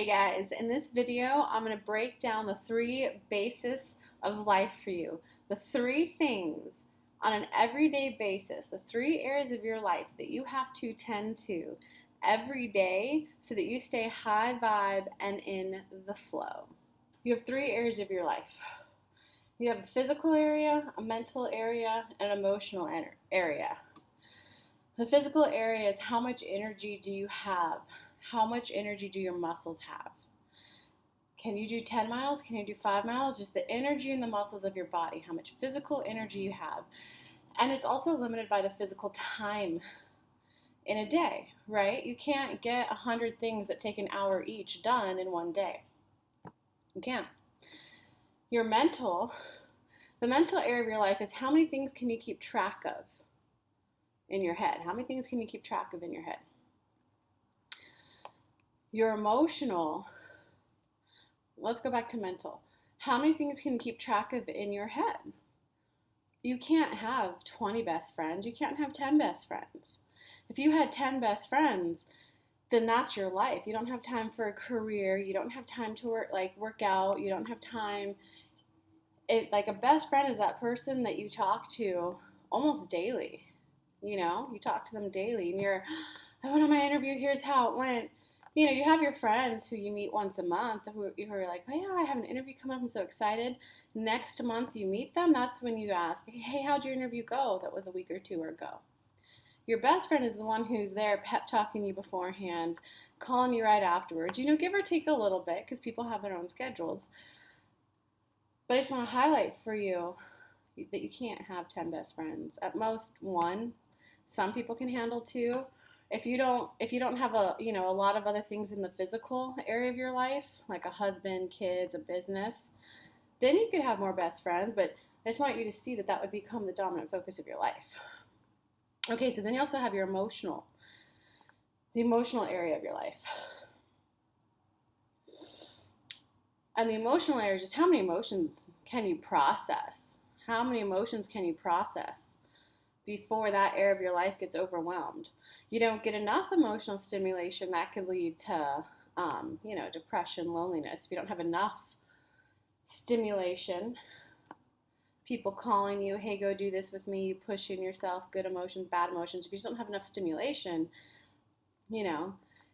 Hey guys, in this video, I'm going to break down the three bases of life for you. The three things on an everyday basis, the three areas of your life that you have to tend to every day so that you stay high vibe and in the flow. You have three areas of your life. You have a physical area, a mental area, and an emotional area. The physical area is how much energy do you have? How much energy do your muscles have? Can you do 10 miles? Can you do 5 miles? Just the energy in the muscles of your body, how much physical energy you have. And it's also limited by the physical time in a day, right? You can't get 100 things that take an hour each done in one day. You can't. The mental area of your life is how many things can you keep track of in your head? How many things can you keep track of in your head? Your emotional, let's go back to mental. How many things can you keep track of in your head? You can't have 20 best friends. You can't have 10 best friends. If you had 10 best friends, then that's your life. You don't have time for a career. You don't have time to work out. You don't have time. A best friend is that person that you talk to almost daily. You talk to them daily, and I went on my interview. Here's how it went. You have your friends who you meet once a month who are like, oh yeah, I have an interview coming up, I'm so excited. Next month you meet them, that's when you ask, hey, how'd your interview go? That was a week or two ago. Your best friend is the one who's there pep talking you beforehand, calling you right afterwards. Give or take a little bit because people have their own schedules. But I just want to highlight for you that you can't have 10 best friends. At most one. Some people can handle two. If you don't have a lot of other things in the physical area of your life, like a husband, kids, a business, then you could have more best friends, but I just want you to see that would become the dominant focus of your life. Okay, so then you also have the emotional area of your life. And the emotional area is just how many emotions can you process? How many emotions can you process before that area of your life gets overwhelmed? You don't get enough emotional stimulation, that could lead to, depression, loneliness. If you don't have enough stimulation, people calling you, hey, go do this with me, you pushing yourself, good emotions, bad emotions. If you just don't have enough stimulation, if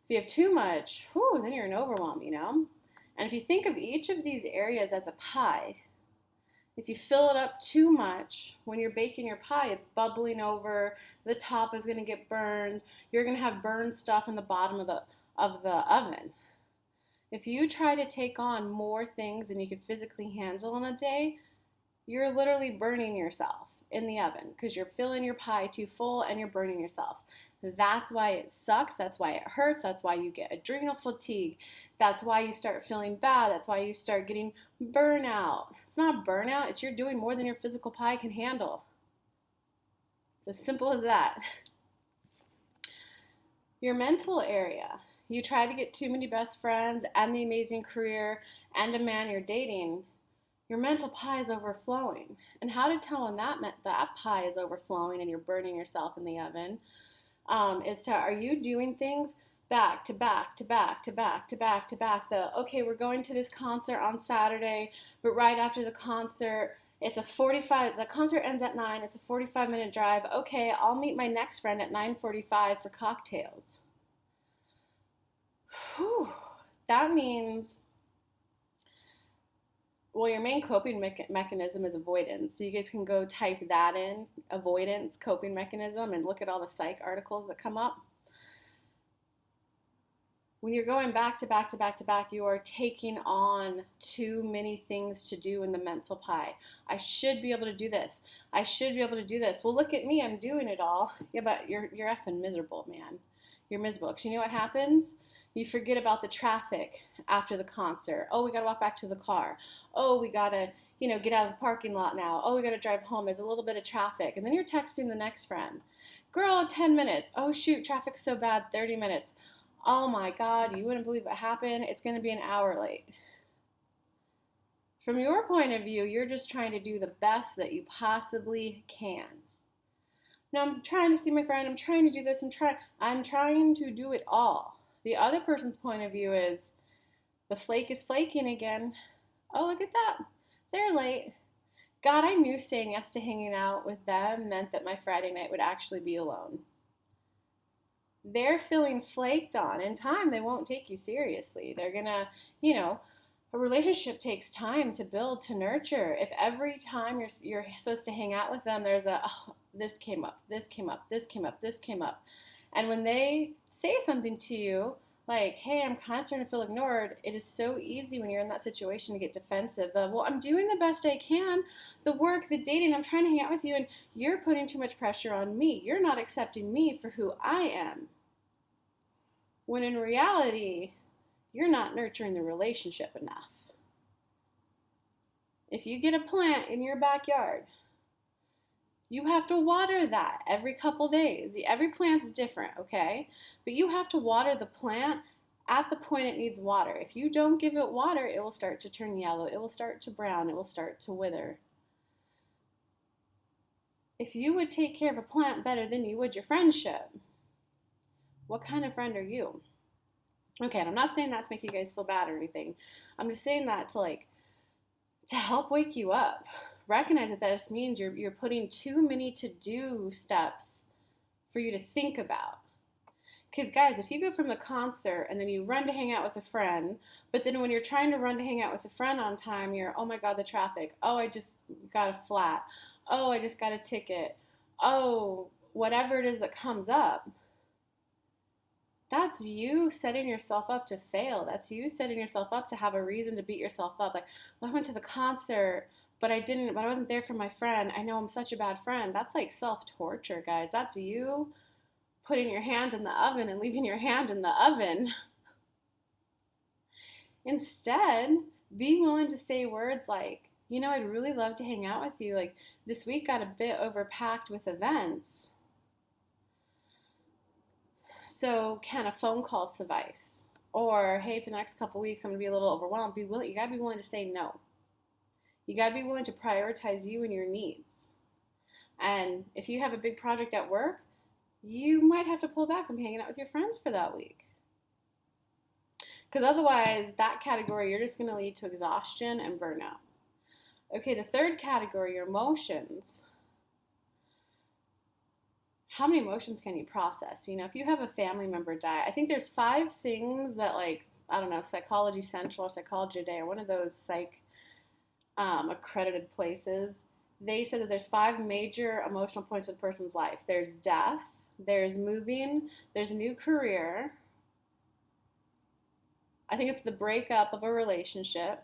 you have too much, then you're in overwhelm, And if you think of each of these areas as a pie, if you fill it up too much, when you're baking your pie, it's bubbling over, the top is going to get burned, you're going to have burned stuff in the bottom of the oven. If you try to take on more things than you could physically handle in a day, you're literally burning yourself in the oven because you're filling your pie too full and you're burning yourself. That's why it sucks. That's why it hurts. That's why you get adrenal fatigue. That's why you start feeling bad. That's why you start getting burnout. It's not burnout. It's you're doing more than your physical pie can handle. It's as simple as that. Your mental area. You try to get too many best friends and the amazing career and a man you're dating. Your mental pie is overflowing. And how to tell when that pie is overflowing and you're burning yourself in the oven are you doing things back to back to back to back to back to back? Okay, we're going to this concert on Saturday, but right after the concert, the concert ends at 9, it's a 45-minute drive. Okay, I'll meet my next friend at 9:45 for cocktails. Whew, that means... Well, your main coping mechanism is avoidance. So you guys can go type that in, avoidance, coping mechanism, and look at all the psych articles that come up. When you're going back to back to back to back, you are taking on too many things to do in the mental pie. I should be able to do this. I should be able to do this. Well, look at me. I'm doing it all. Yeah, but you're effing miserable, man. You're miserable. Because you know what happens? You forget about the traffic after the concert. Oh, we got to walk back to the car. Oh, we got to, get out of the parking lot now. Oh, we got to drive home. There's a little bit of traffic. And then you're texting the next friend. Girl, 10 minutes. Oh, shoot, traffic's so bad, 30 minutes. Oh, my God, you wouldn't believe what happened. It's going to be an hour late. From your point of view, you're just trying to do the best that you possibly can. No, I'm trying to see my friend. I'm trying to do this. I'm trying to do it all. The other person's point of view is, The flake is flaking again. Oh, look at that. They're late. God, I knew saying yes to hanging out with them meant that my Friday night would actually be alone. They're feeling flaked on. In time, they won't take you seriously. They're gonna, a relationship takes time to build, to nurture. If every time you're supposed to hang out with them, there's this came up, this came up, this came up, this came up. And when they say something to you, like, hey, I'm kind of starting to feel ignored, it is so easy when you're in that situation to get defensive. Well, I'm doing the best I can. The work, the dating, I'm trying to hang out with you, and you're putting too much pressure on me. You're not accepting me for who I am. When in reality, you're not nurturing the relationship enough. If you get a plant in your backyard, you have to water that every couple days. Every plant's different, okay? But you have to water the plant at the point it needs water. If you don't give it water, it will start to turn yellow. It will start to brown. It will start to wither. If you would take care of a plant better than you would your friendship, what kind of friend are you? Okay, and I'm not saying that to make you guys feel bad or anything. I'm just saying that to help wake you up. Recognize that just means you're putting too many to-do steps for you to think about. Because guys, if you go from the concert and then you run to hang out with a friend, but then when you're trying to run to hang out with a friend on time, you're, oh my God, the traffic. Oh, I just got a flat. Oh, I just got a ticket. Oh, whatever it is that comes up. That's you setting yourself up to fail. That's you setting yourself up to have a reason to beat yourself up. Like, well, I went to the concert, but I wasn't there for my friend. I know I'm such a bad friend. That's like self-torture, guys. That's you putting your hand in the oven and leaving your hand in the oven. Instead, be willing to say words like, I'd really love to hang out with you. Like, this week got a bit overpacked with events. So can a phone call suffice? Or, hey, for the next couple weeks, I'm going to be a little overwhelmed. You got to be willing to say no. You got to be willing to prioritize you and your needs. And if you have a big project at work, you might have to pull back from hanging out with your friends for that week. Because otherwise, that category, you're just going to lead to exhaustion and burnout. Okay, the third category, your emotions. How many emotions can you process? If you have a family member die, I think there's 5 things that, Psychology Central or Psychology Today or one of those psych accredited places, they said that there's 5 major emotional points of a person's life. There's death, there's moving, there's a new career. I think it's the breakup of a relationship,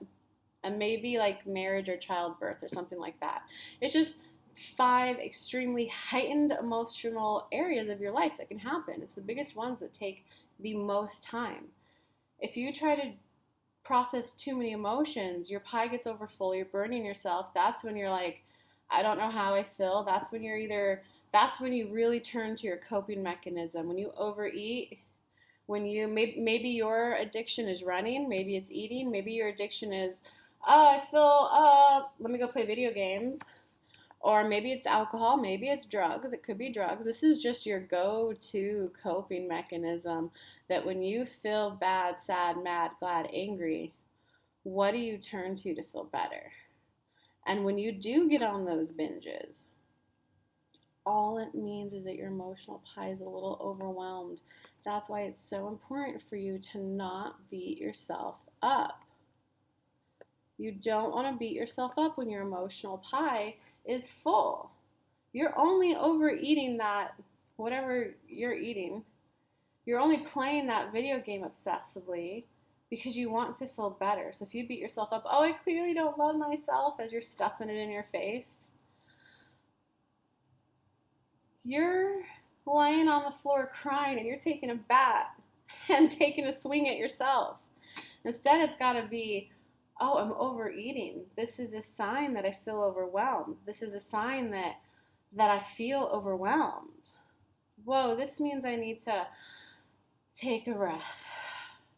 and maybe like marriage or childbirth or something like that. It's just 5 extremely heightened emotional areas of your life that can happen. It's the biggest ones that take the most time. If you try to process too many emotions, your pie gets overfull, you're burning yourself. That's when you're like, I don't know how I feel. That's when you really turn to your coping mechanism. When you overeat, when you, maybe your addiction is running, maybe it's eating, maybe your addiction is, let me go play video games. Or maybe it's alcohol, maybe it's drugs. It could be drugs. This is just your go-to coping mechanism that when you feel bad, sad, mad, glad, angry, what do you turn to feel better? And when you do get on those binges, all it means is that your emotional pie is a little overwhelmed. That's why it's so important for you to not beat yourself up. You don't want to beat yourself up when your emotional pie is full. You're only overeating that, whatever you're eating. You're only playing that video game obsessively because you want to feel better. So if you beat yourself up, oh, I clearly don't love myself, as you're stuffing it in your face, you're laying on the floor crying and you're taking a bat and taking a swing at yourself. Instead, it's got to be, oh, I'm overeating. This is a sign that I feel overwhelmed. This is a sign that I feel overwhelmed. Whoa, this means I need to take a breath.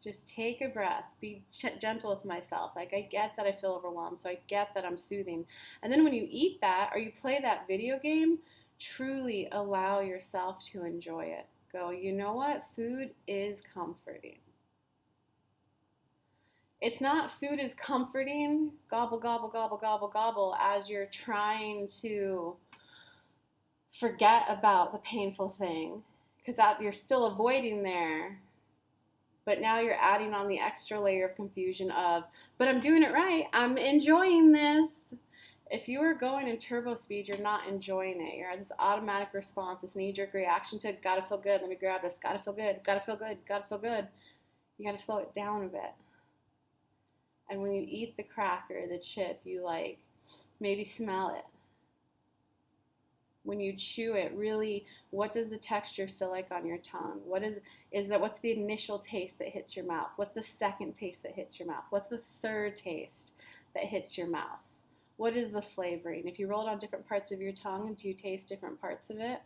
Just take a breath. Be gentle with myself. Like, I get that I feel overwhelmed, so I get that I'm soothing. And then when you eat that or you play that video game, truly allow yourself to enjoy it. Go, you know what? Food is comforting. It's not food is comforting, gobble, gobble, gobble, gobble, gobble, as you're trying to forget about the painful thing, because that you're still avoiding there. But now you're adding on the extra layer of confusion of, but I'm doing it right. I'm enjoying this. If you are going in turbo speed, you're not enjoying it. You're at this automatic response, this knee-jerk reaction to gotta feel good. Let me grab this. Gotta feel good. Gotta feel good. Gotta feel good. You gotta slow it down a bit. And when you eat the cracker, the chip, you like maybe smell it. When you chew it, really, what does the texture feel like on your tongue? What's the initial taste that hits your mouth? What's the second taste that hits your mouth? What's the third taste that hits your mouth? What is the flavoring? If you roll it on different parts of your tongue, do you taste different parts of it?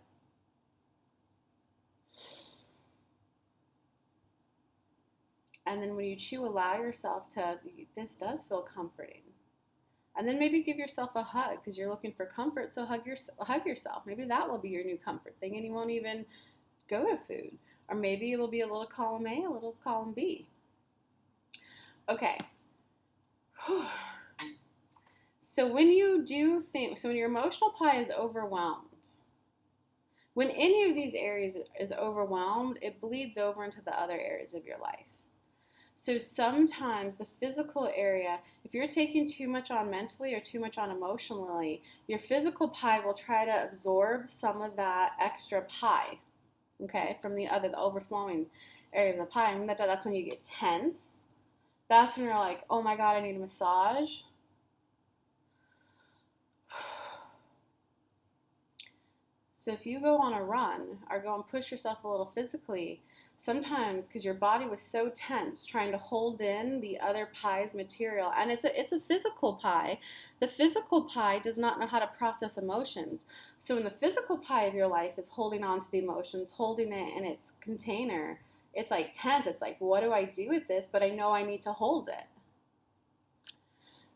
And then when you chew, allow yourself to, this does feel comforting. And then maybe give yourself a hug because you're looking for comfort, so hug yourself. Maybe that will be your new comfort thing and you won't even go to food. Or maybe it will be a little column A, a little column B. Okay. So when you do things, so when your emotional pie is overwhelmed, when any of these areas is overwhelmed, it bleeds over into the other areas of your life. So sometimes the physical area, if you're taking too much on mentally or too much on emotionally, your physical pie will try to absorb some of that extra pie, okay, from the overflowing area of the pie. And that's when you get tense. That's when you're like, oh my God, I need a massage. So if you go on a run or go and push yourself a little physically, sometimes because your body was so tense trying to hold in the other pie's material, and it's a physical pie. The physical pie does not know how to process emotions. So when the physical pie of your life is holding on to the emotions, holding it in its container, it's like tense. It's like, what do I do with this? But I know I need to hold it.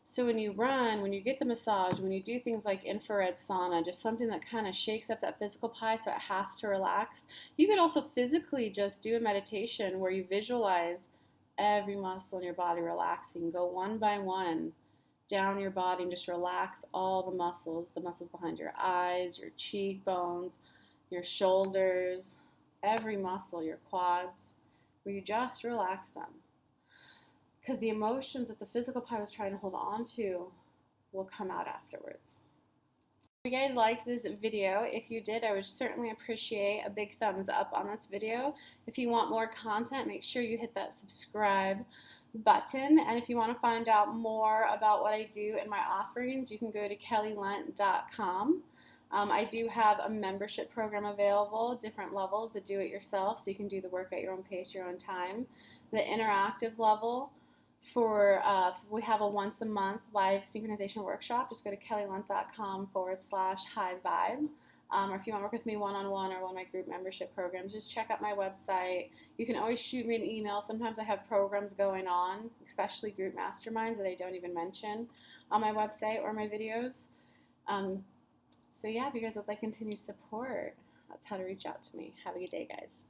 So when you run, when you get the massage, when you do things like infrared sauna, just something that kind of shakes up that physical pie so it has to relax. You could also physically just do a meditation where you visualize every muscle in your body relaxing. Go one by one down your body and just relax all the muscles behind your eyes, your cheekbones, your shoulders, every muscle, your quads, where you just relax them. Because the emotions that the physical pie was trying to hold on to will come out afterwards. If you guys liked this video, if you did, I would certainly appreciate a big thumbs up on this video. If you want more content, make sure you hit that subscribe button. And if you want to find out more about what I do in my offerings, you can go to kellylunt.com. I do have a membership program available, different levels, the do-it-yourself, so you can do the work at your own pace, your own time. The interactive level, we have a once a month live synchronization workshop. Just go to kellylunt.com/high vibe. Or if you want to work with me one-on-one or one of my group membership programs, just check out my website. You can always shoot me an email. Sometimes I have programs going on, especially group masterminds that I don't even mention on my website or my videos. So yeah, if you guys would like continued support, that's how to reach out to me. Have a good day, guys.